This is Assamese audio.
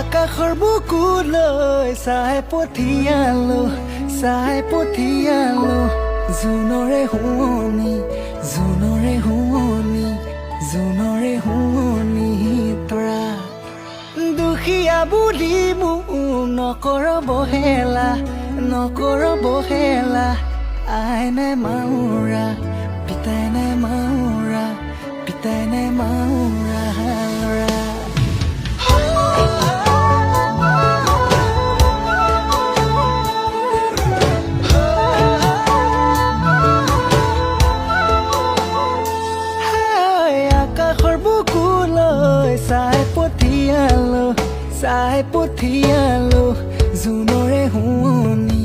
আকাশৰ বুকুলৈ চাই পঠিয়ালো জোনৰে শুৱনি তৰা দুখীয়া বুলি মোক নকৰ বহেলা আই নাই মাউৰা পিতাই নাই মাউৰা ল'ৰা আকাশৰ বুকুলৈ চাই পঠিয়ালো জোনৰে শুৱনি